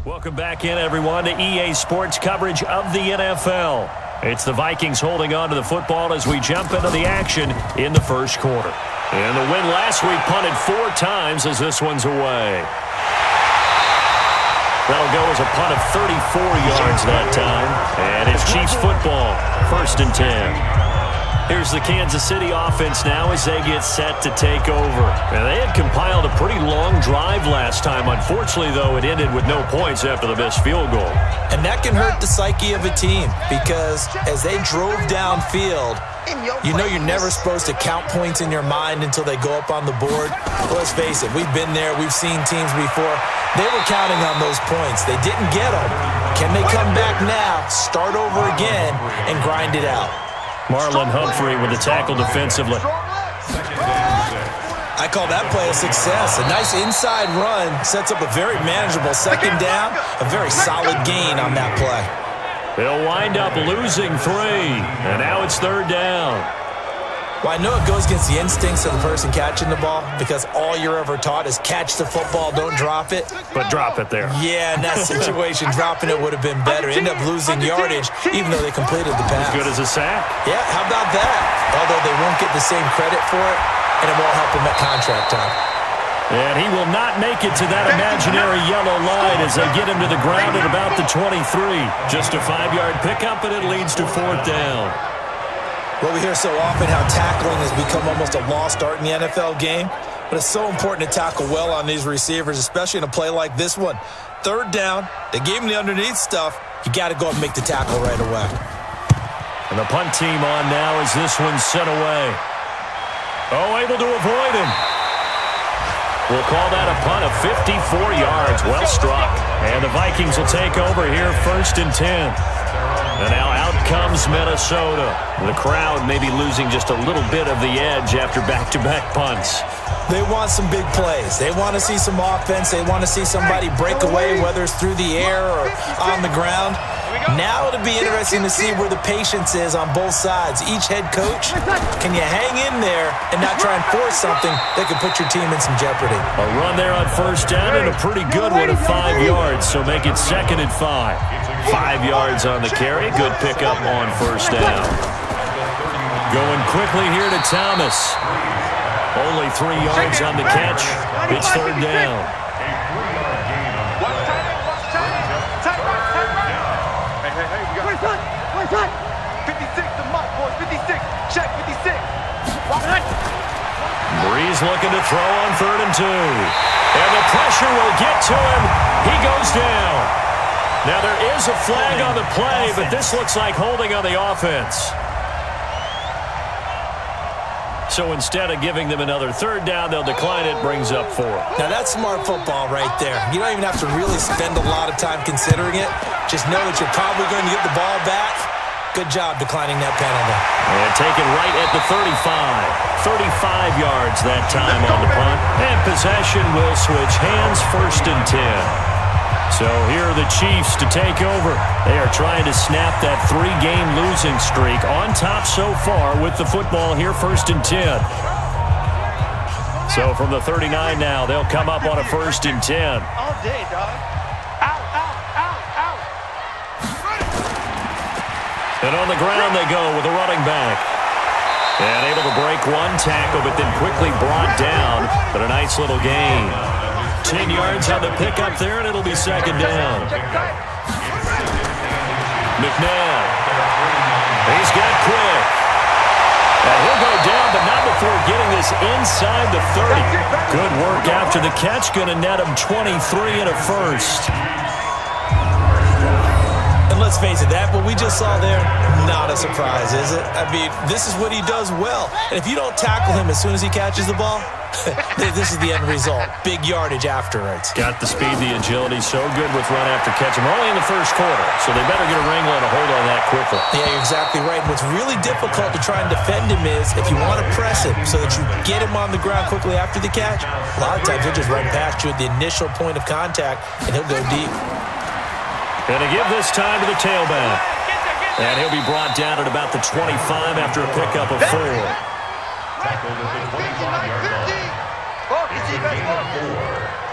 Welcome back in, everyone, to EA Sports coverage of the NFL. It's the Vikings holding on to the football as we jump into the action in the first quarter. And the win last week punted 4 times as this one's away. That'll go as a punt of 34 yards that time. And it's Chiefs football, 1st and 10. Here's the Kansas City offense now as they get set to take over. And they had compiled a pretty long drive last time. Unfortunately, though, it ended with no points after the missed field goal. And that can hurt the psyche of a team because as they drove downfield, you know you're never supposed to count points in your mind until they go up on the board. But let's face it, we've been there. We've seen teams before. They were counting on those points. They didn't get them. Can they come back now, start over again, and grind it out? Marlon Humphrey with the tackle defensively. I call that play a success. A nice inside run sets up a very manageable 2nd down. A very solid gain on that play. They'll wind up losing 3. And now it's 3rd down. Well, I know it goes against the instincts of the person catching the ball because all you're ever taught is catch the football, don't drop it. But drop it there. Yeah, in that situation, dropping it would have been better. End up losing yardage even though they completed the pass. As good as a sack. Yeah, how about that? Although they won't get the same credit for it, and it won't help them at contract time. And he will not make it to that imaginary yellow line as they get him to the ground at about the 23. Just a 5-yard pickup, and it leads to 4th down. Well, we hear so often how tackling has become almost a lost art in the NFL game, but it's so important to tackle well on these receivers, especially in a play like this one. 3rd down, they gave him the underneath stuff. You got to go and make the tackle right away. And the punt team on now as this one's sent away. Oh, able to avoid him. We'll call that a punt of 54 yards. Well struck. And the Vikings will take over here 1st and 10. And now out comes Minnesota. The crowd maybe losing just a little bit of the edge after back-to-back punts. They want some big plays. They want to see some offense. They want to see somebody break away, whether it's through the air or on the ground. Now it'll be interesting to see where the patience is on both sides. Each head coach, can you hang in there and not try and force something that could put your team in some jeopardy? A run there on 1st down and a pretty good one of 5 yards, so make it 2nd and 5. 5 yards on the carry. Good pickup on 1st down. Going quickly here to Thomas. Only 3 yards on the catch. It's 3rd down. Breeze looking to throw on 3rd and 2. And the pressure will get to him. He goes down. Now there is a flag on the play, but this looks like holding on the offense. So instead of giving them another 3rd down, they'll decline it, brings up 4. Now that's smart football right there. You don't even have to really spend a lot of time considering it. Just know that you're probably going to get the ball back. Good job declining that penalty. And taken right at the 35. 35 yards that time on the punt. And possession will switch hands, 1st and 10. So here are the Chiefs to take over. They are trying to snap that 3-game losing streak on top so far with the football here 1st and 10. So from the 39 now, they'll come up on a 1st and 10. All day, dog. Out, out, out, out. And on the ground they go with a running back. And able to break one tackle, but then quickly brought down. But a nice little gain. 10 yards on the pickup there, and it'll be 2nd down. McNabb. He's got quick. And he'll go down, but not before getting this inside the 30. Good work after the catch. Going to net him 23 and a 1st. And let's face it, that what we just saw there, not a surprise, is it? I mean, this is what he does well. And if you don't tackle him as soon as he catches the ball, this is the end result. Big yardage afterwards. Got the speed, the agility, so good with run after catch. And we're only in the 1st quarter, so they better get a wrangle and a hold on that quickly. Yeah, you're exactly right. What's really difficult to try and defend him is if you want to press him so that you get him on the ground quickly after the catch, a lot of times he'll just run past you at the initial point of contact, and he'll go deep. And to give this time to the tailback. And he'll be brought down at about the 25 after a pickup of 4. Tackled at the 25-yard line.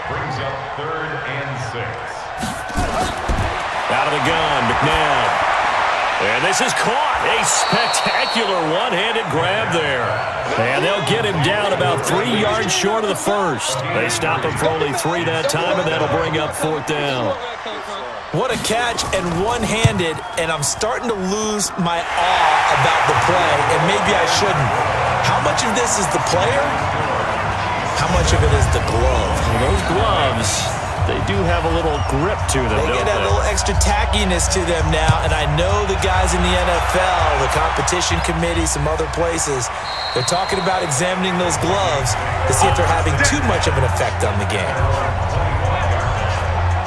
Brings up 3rd and 6. Out of the gun, McNabb. And this is caught. A spectacular one-handed grab there. And they'll get him down about 3 yards short of the first. They stop him for only 3 that time, and that'll bring up 4th down. What a catch, and one-handed, and I'm starting to lose my awe about the play, and maybe I shouldn't. How much of this is the player? How much of it is the glove? Well, those gloves, they do have a little grip to them, They get that little extra tackiness to them now, and I know the guys in the NFL, the competition committee, some other places, they're talking about examining those gloves to see if they're having too much of an effect on the game.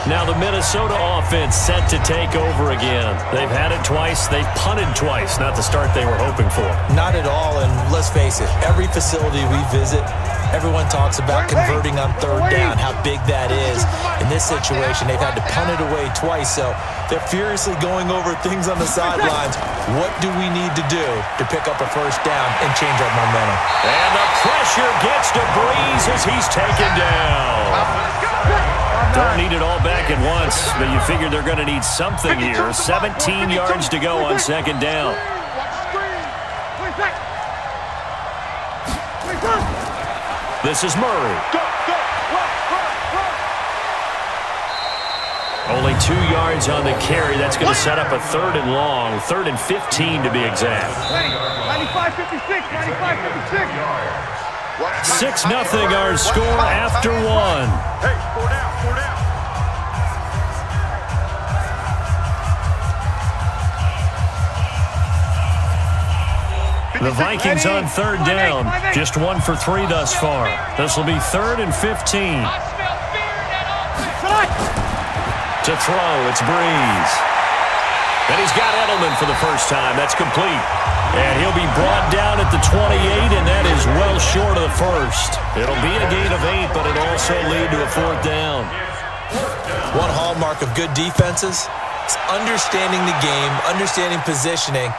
Now the Minnesota offense set to take over again. They've had it twice. They've punted twice. Not the start they were hoping for. Not at all, and let's face it, every facility we visit, everyone talks about converting on 3rd down, how big that is. In this situation, they've had to punt it away twice, so they're furiously going over things on the sidelines. What do we need to do to pick up a 1st down and change our momentum? And the pressure gets to Breeze as he's taken down. Don't need it all back at once, but you figure they're going to need something here. 17 yards to go on 2nd down. This is Murray. Only 2 yards on the carry. That's going to set up a 3rd and long. 3rd and 15 to be exact. 95-56, 95-56. 6-0 our score after 1. Hey, 4 down, 4 down. The Vikings on 3rd down. Just 1 for 3 thus far. This will be 3rd and 15. To throw, it's Breeze. And he's got Edelman for the first time. That's complete. And he'll be brought down at the 28, and that is well short of the first. It'll be a gain of 8, but it'll also lead to a 4th down. One hallmark of good defenses is understanding the game, understanding positioning,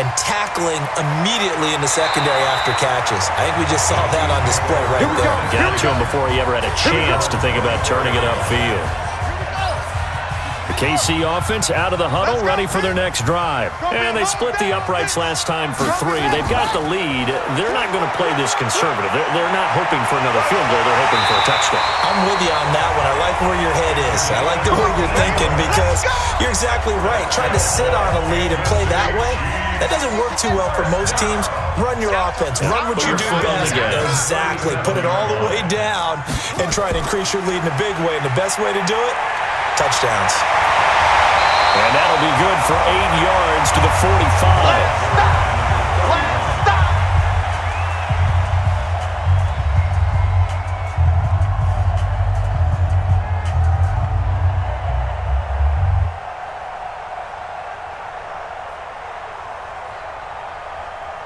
and tackling immediately in the secondary after catches. I think we just saw that on display right there. Got to him before he ever had a chance to think about turning it upfield. The KC offense out of the huddle, ready for their next drive. And they split the uprights last time for 3. They've got the lead. They're not going to play this conservative. They're not hoping for another field goal. They're hoping for a touchdown. I'm with you on that one. I like where your head is. I like the way you're thinking because you're exactly right. Trying to sit on a lead and play that way, that doesn't work too well for most teams. Run your offense. Run what you do best. Exactly. Put it all the way down and try and increase your lead in a big way. And the best way to do it, touchdowns. And that'll be good for 8 yards to the 45.